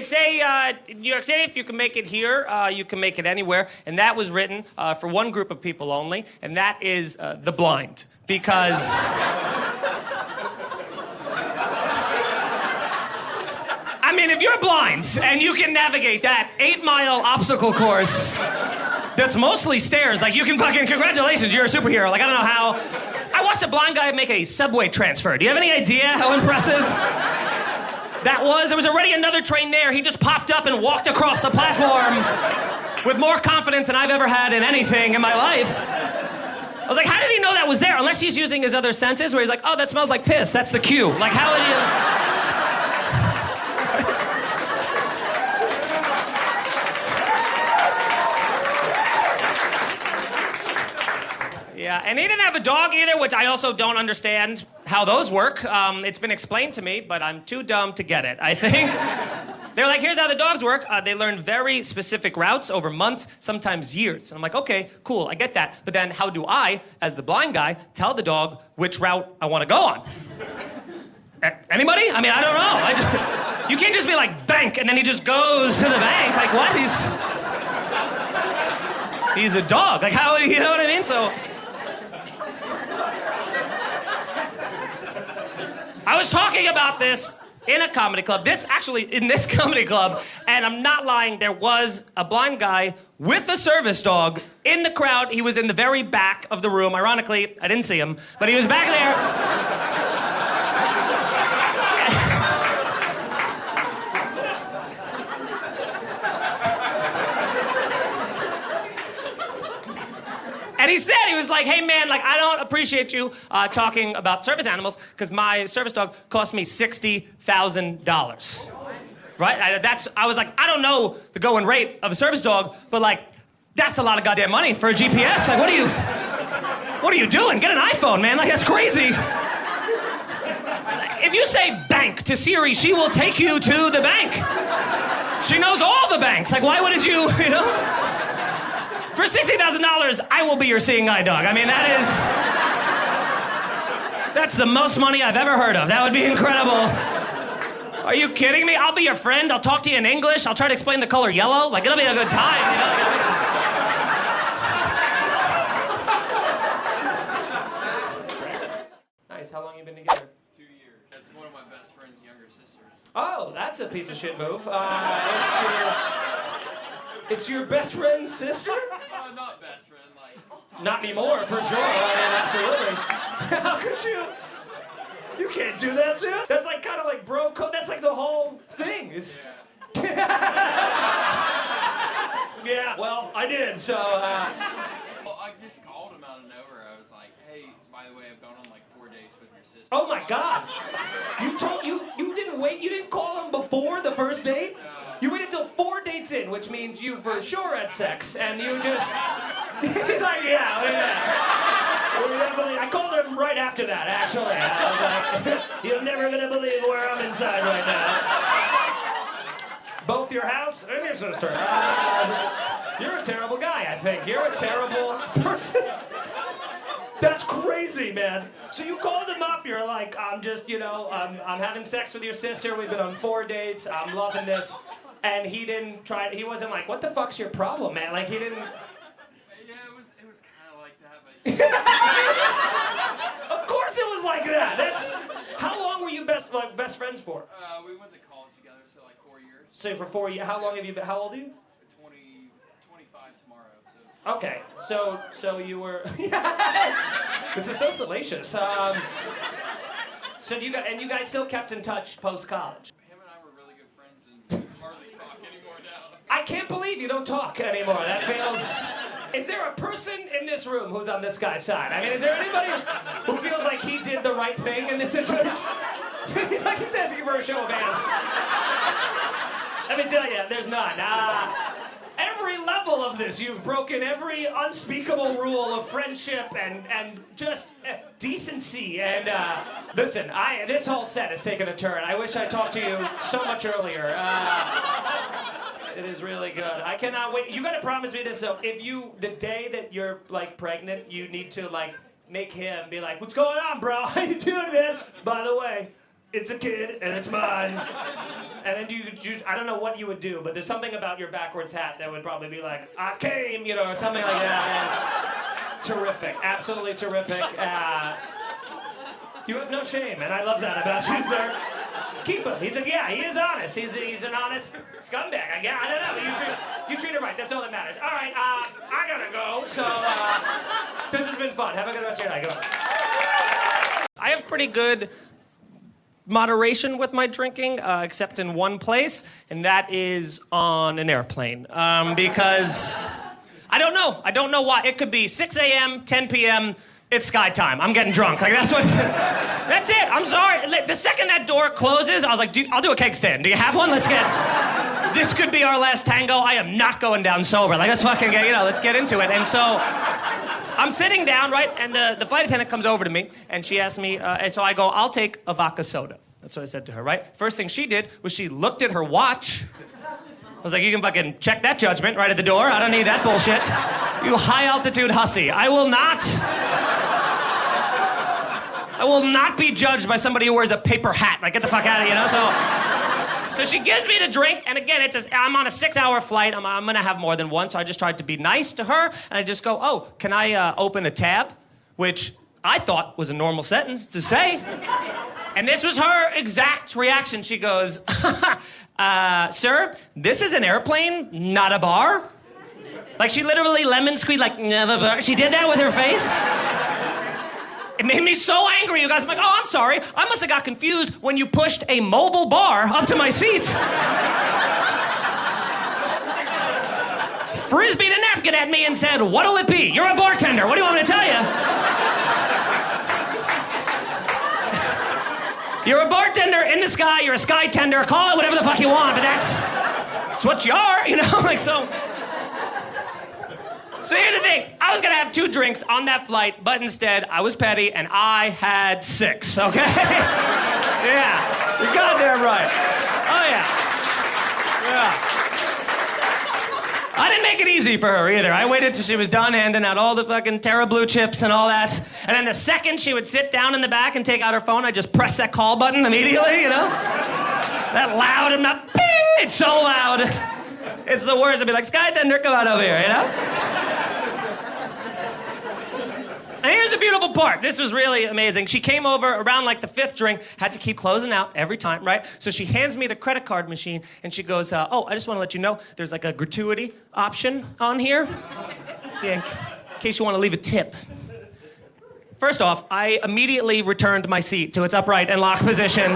say in New York City, if you can make it here, you can make it anywhere. And that was written for one group of people only, and that is the blind. Because... I mean, if you're blind and you can navigate that 8-mile obstacle course that's mostly stairs, like, you can fucking, congratulations, you're a superhero. Like, I don't know how. I watched a blind guy make a subway transfer. Do you have any idea how impressive that was? There was already another train there. He just popped up and walked across the platform with more confidence than I've ever had in anything in my life. I was like, how did he know that was there? Unless he's using his other senses, where he's like, oh, that smells like piss. That's the cue. Like, how would you... Yeah, and he didn't have a dog either, which I also don't understand how those work. It's been explained to me, but I'm too dumb to get it, I think. They're like, here's how the dogs work. They learn very specific routes over months, sometimes years. And I'm like, okay, cool, I get that. But then how do I, as the blind guy, tell the dog which route I want to go on? Anybody? I mean, I don't know. You can't just be like, bank, and then he just goes to the bank. Like, what? He's a dog. Like, how, you know what I mean? So... I was talking about this in a comedy club. In this comedy club, and I'm not lying, there was a blind guy with a service dog in the crowd. He was in the very back of the room. Ironically, I didn't see him, but he was back there. And he said, he was like, hey man, like, I don't appreciate you talking about service animals, because my service dog cost me $60,000. Right? I was like, I don't know the going rate of a service dog, but like, that's a lot of goddamn money for a GPS. Like, what are you doing? Get an iPhone, man. Like, that's crazy. If you say bank to Siri, she will take you to the bank. She knows all the banks. Like, why wouldn't you, you know? For $60,000, I will be your seeing eye dog. I mean, that's the most money I've ever heard of. That would be incredible. Are you kidding me? I'll be your friend. I'll talk to you in English. I'll try to explain the color yellow. Like, it'll be a good time, you know? Nice. How long you been together? 2 years. That's one of my best friend's younger sisters. Oh, that's a piece of shit move. It's your best friend's sister? Not best friend, like... Not anymore, for sure. I mean, absolutely. How could you? You can't do that, too. That's like kind of like bro code. That's like the whole thing. It's... Yeah, well, I did, so... Well, I just called him out of nowhere. I was like, hey, by the way, I've gone on like 4 dates with your sister. Oh my God. You didn't wait? You didn't call him before the first date? You waited until 4 dates in, which means you for sure had sex, and you just... He's like, yeah. I called him right after that, actually. I was like, you're never gonna believe where I'm inside right now. Both your house and your sister. You're a terrible guy, I think. You're a terrible person. That's crazy, man. So you called him up, you're like, I'm just, you know, I'm having sex with your sister, we've been on 4 dates, I'm loving this. And he wasn't like, what the fuck's your problem, man? Like, he didn't... Yeah, it was kind of like that, but... Of course it was like that. How long were you best friends for? We went to college together, so like 4 years. So for 4 years, how long have you been, how old are you? 25 tomorrow, so... Okay, so you were... Yes! This is so salacious. So you guys still kept in touch post-college? Him and I were really good friends and hardly talk anymore now. I can't believe you don't talk anymore. That feels... Is there a person in this room who's on this guy's side? I mean, is there anybody who feels like he did the right thing in this situation? He's asking for a show of hands. Let me tell you, there's none. Every level of this, you've broken every unspeakable rule of friendship and just decency. And listen, this whole set has taken a turn. I wish I talked to you so much earlier. It is really good. I cannot wait. You gotta promise me this though. The day that you're like pregnant, you need to like make him be like, what's going on, bro? How you doing, man? By the way, it's a kid and it's mine. And then I don't know what you would do, but there's something about your backwards hat that would probably be like, I came, you know, or something like that. And terrific, absolutely terrific. You have no shame, and I love that about you, sir. Keep him. He is honest. He's an honest scumbag. I don't know. You treat him right. That's all that matters. All right, I gotta go. So this has been fun. Have a good rest of your night. Goodbye. I have pretty good moderation with my drinking, except in one place, and that is on an airplane. Because I don't know why. It could be 6 a.m., 10 p.m., it's sky time. I'm getting drunk. Like, that's it. I'm sorry. The second that door closes, I was like, I'll do a keg stand. Do you have one? This could be our last tango. I am not going down sober. Like, let's fucking let's get into it. And so I'm sitting down, right? And the flight attendant comes over to me, and she asked me, and so I go, I'll take a vodka soda. That's what I said to her, right? First thing she did was she looked at her watch. I was like, you can fucking check that judgment right at the door. I don't need that bullshit. You high-altitude hussy. I will not be judged by somebody who wears a paper hat. Like, get the fuck out of here, you know? So she gives me the drink, and again, I'm on a 6-hour flight. I'm gonna have more than one, so I just tried to be nice to her, and I just go, oh, can I open a tab? Which I thought was a normal sentence to say. And this was her exact reaction. She goes, sir, this is an airplane, not a bar. Like, she literally lemon squeezed, like, never bar. She did that with her face. It made me so angry, you guys. I'm like, oh, I'm sorry. I must have got confused when you pushed a mobile bar up to my seats. Frisbeed a napkin at me and said, what'll it be? You're a bartender. What do you want me to tell you? You're a bartender in the sky. You're a sky tender. Call it whatever the fuck you want, but that's what you are, you know? Like, so here's the thing. I was gonna have 2 drinks on that flight, but instead I was petty and I had 6, okay? Yeah, you're goddamn right. Oh, yeah. I didn't make it easy for her either. I waited till she was done handing out all the fucking Terra Blue chips and all that. And then the second she would sit down in the back and take out her phone, I'd just press that call button immediately, you know? That loud and not ping! It's so loud. It's the worst. I'd be like, Sky Tender, come on over here, you know? And here's the beautiful part. This was really amazing. She came over around like the 5th drink, had to keep closing out every time, right? So she hands me the credit card machine, and she goes, oh, I just want to let you know there's like a gratuity option on here. Yeah, in case you want to leave a tip. First off, I immediately returned my seat to its upright and locked position.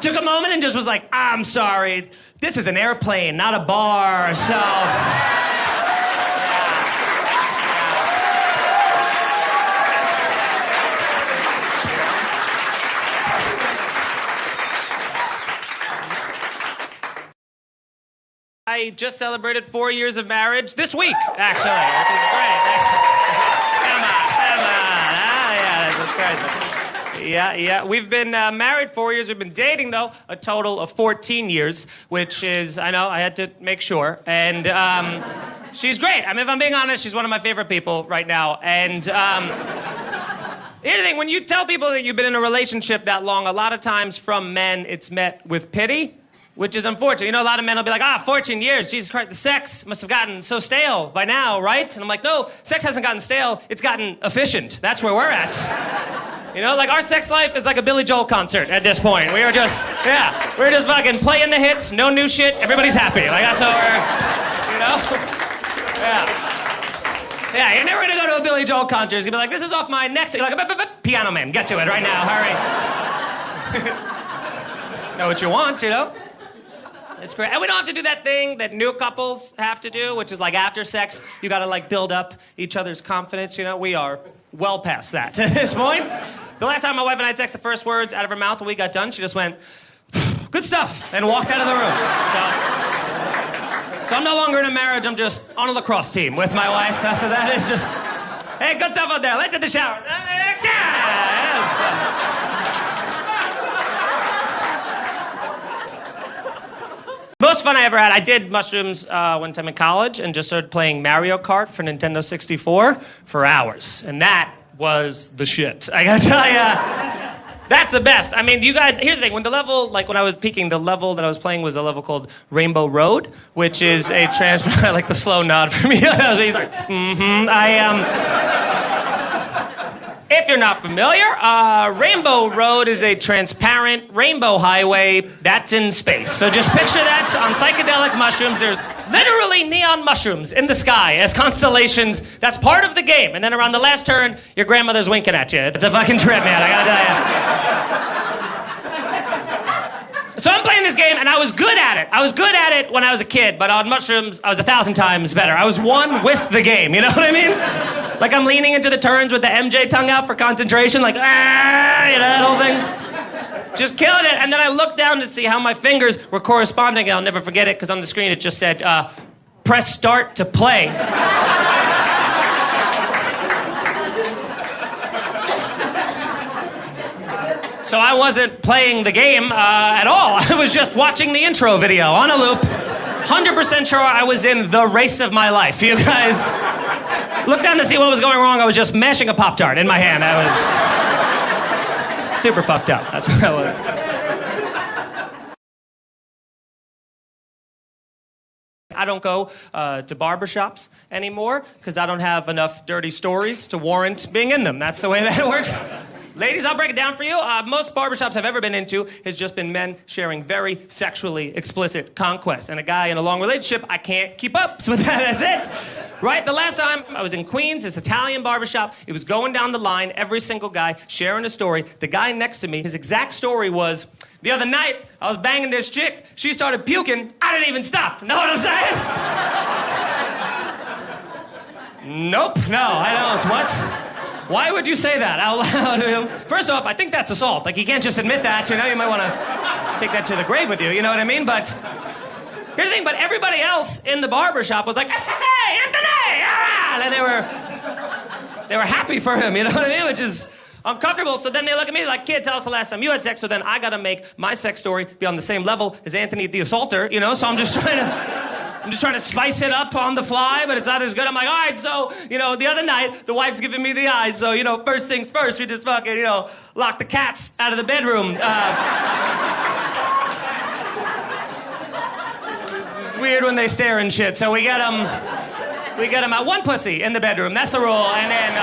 Took a moment and just was like, I'm sorry. This is an airplane, not a bar, so... I just celebrated 4 years of marriage this week, actually, which is great. Come on. Yeah. We've been married 4 years. We've been dating, though, a total of 14 years, which is, I know, I had to make sure. And she's great. I mean, if I'm being honest, she's one of my favorite people right now. And here's the thing. When you tell people that you've been in a relationship that long, a lot of times from men, it's met with pity. Which is unfortunate. You know, a lot of men will be like, 14 years, Jesus Christ, the sex must have gotten so stale by now, right? And I'm like, no, sex hasn't gotten stale, it's gotten efficient. That's where we're at. You know, like our sex life is like a Billy Joel concert at this point. We're just fucking playing the hits, no new shit, everybody's happy. Like that's how we're, you know? Yeah, you're never gonna go to a Billy Joel concert. You're gonna be like, this is off my next, like, Piano Man, get to it right now, hurry. Know what you want, you know? It's great. And we don't have to do that thing that new couples have to do, which is like after sex, you gotta like build up each other's confidence, you know? We are well past that at this point. The last time my wife and I had sex, the first words out of her mouth when we got done, she just went, good stuff, and walked out of the room. So I'm no longer in a marriage, I'm just on a lacrosse team with my wife. So that is just, hey, good stuff out there, let's hit the shower. Most fun I ever had, I did mushrooms one time in college and just started playing Mario Kart for Nintendo 64 for hours. And that was the shit. I gotta tell ya. That's the best. I mean, you guys, here's the thing. When the level, like when I was peaking, the level that I was playing was a level called Rainbow Road, which is a I like the slow nod for me. He's like, If you're not familiar, Rainbow Road is a transparent rainbow highway that's in space. So just picture that on psychedelic mushrooms. There's literally neon mushrooms in the sky as constellations. That's part of the game. And then around the last turn, your grandmother's winking at you. It's a fucking trip, man. I gotta tell you. So I'm playing this game, and I was good at it. I was good at it when I was a kid, but on mushrooms, I was 1,000 times better. I was one with the game, you know what I mean? Like I'm leaning into the turns with the MJ tongue out for concentration, like, you know, that whole thing. Just killing it, and then I looked down to see how my fingers were corresponding, and I'll never forget it, because on the screen it just said, press start to play. So I wasn't playing the game at all. I was just watching the intro video on a loop. 100% sure I was in the race of my life. You guys looked down to see what was going wrong. I was just mashing a Pop-Tart in my hand. I was super fucked up. That's what I was. I don't go to barbershops anymore because I don't have enough dirty stories to warrant being in them. That's the way that it works. Ladies, I'll break it down for you. Most barbershops I've ever been into has just been men sharing very sexually explicit conquest. And a guy in a long relationship, I can't keep up with that. That's it. Right? The last time I was in Queens, this Italian barbershop, it was going down the line, every single guy sharing a story. The guy next to me, his exact story was, the other night, I was banging this chick, she started puking, I didn't even stop. Know what I'm saying? Nope. No, I don't. What? Why would you say that out loud? First off, I think that's assault. Like, you can't just admit that, you know? You might want to take that to the grave with you, you know what I mean? But here's the thing, but everybody else in the barbershop was like, hey, Anthony! Ah! And they were happy for him, you know what I mean? Which is uncomfortable. So then they look at me like, kid, tell us the last time you had sex. So then I got to make my sex story be on the same level as Anthony the Assaulter, you know? So I'm just trying to spice it up on the fly, but it's not as good. I'm like, all right, so, you know, the other night, the wife's giving me the eyes, so, you know, first things first, we just fucking, you know, lock the cats out of the bedroom. It's weird when they stare and shit, so we get them out. One pussy in the bedroom, that's the rule, and then,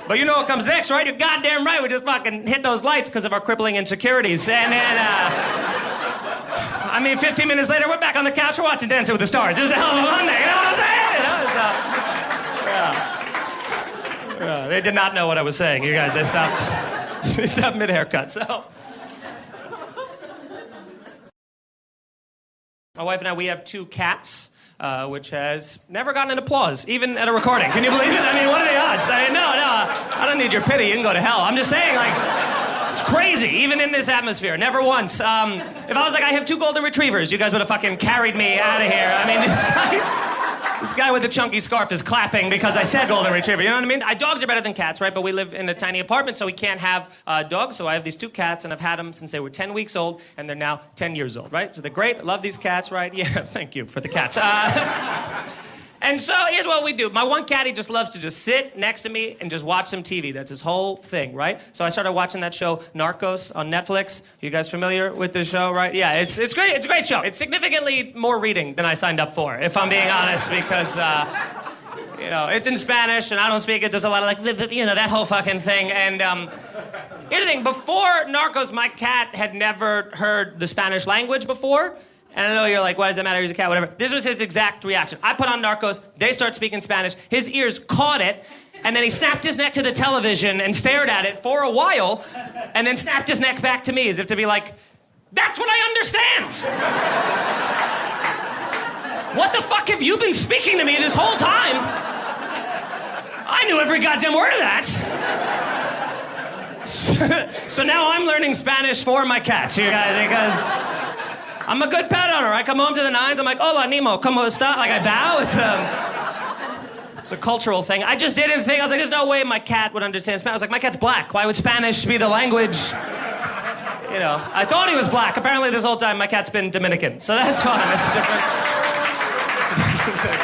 but you know what comes next, right? You're goddamn right. We just fucking hit those lights because of our crippling insecurities. And then, 15 minutes later, we're back on the couch. We're watching Dancing with the Stars. It was a hell of a Monday. You know what I'm saying? Yeah. They did not know what I was saying. You guys, they stopped mid-haircut, so. My wife and I, we have 2 cats. Which has never gotten an applause, even at a recording. Can you believe it? I mean, what are the odds? No, I don't need your pity. You can go to hell. I'm just saying, like, it's crazy, even in this atmosphere. Never once. If I was like, I have 2 golden retrievers, you guys would have fucking carried me out of here. I mean, this guy with the chunky scarf is clapping because I said golden retriever. You know what I mean? Dogs are better than cats, right? But we live in a tiny apartment, so we can't have dogs. So I have these 2 cats, and I've had them since they were 10 weeks old, and they're now 10 years old, right? So they're great. I love these cats, right? Yeah, thank you for the cats. And so here's what we do. My one cat, he just loves to just sit next to me and just watch some TV. That's his whole thing, right? So I started watching that show, Narcos, on Netflix. You guys familiar with this show, right? Yeah, it's great. It's a great show. It's significantly more reading than I signed up for, if I'm being honest, because, you know, it's in Spanish, and I don't speak it. There's a lot of, like, you know, that whole fucking thing. And here's the thing. Before Narcos, my cat had never heard the Spanish language before. And I know you're like, why does that matter? He's a cat, whatever. This was his exact reaction. I put on Narcos, they start speaking Spanish, his ears caught it, and then he snapped his neck to the television and stared at it for a while, and then snapped his neck back to me as if to be like, that's what I understand! What the fuck have you been speaking to me this whole time? I knew every goddamn word of that. So now I'm learning Spanish for my cats, you guys, because I'm a good pet owner. I come home to the nines, I'm like, hola, Nemo, como esta? Like, I bow. It's a cultural thing. I just didn't think, I was like, there's no way my cat would understand Spanish. I was like, my cat's black. Why would Spanish be the language? You know, I thought he was black. Apparently this whole time my cat's been Dominican. So that's fine. That's different.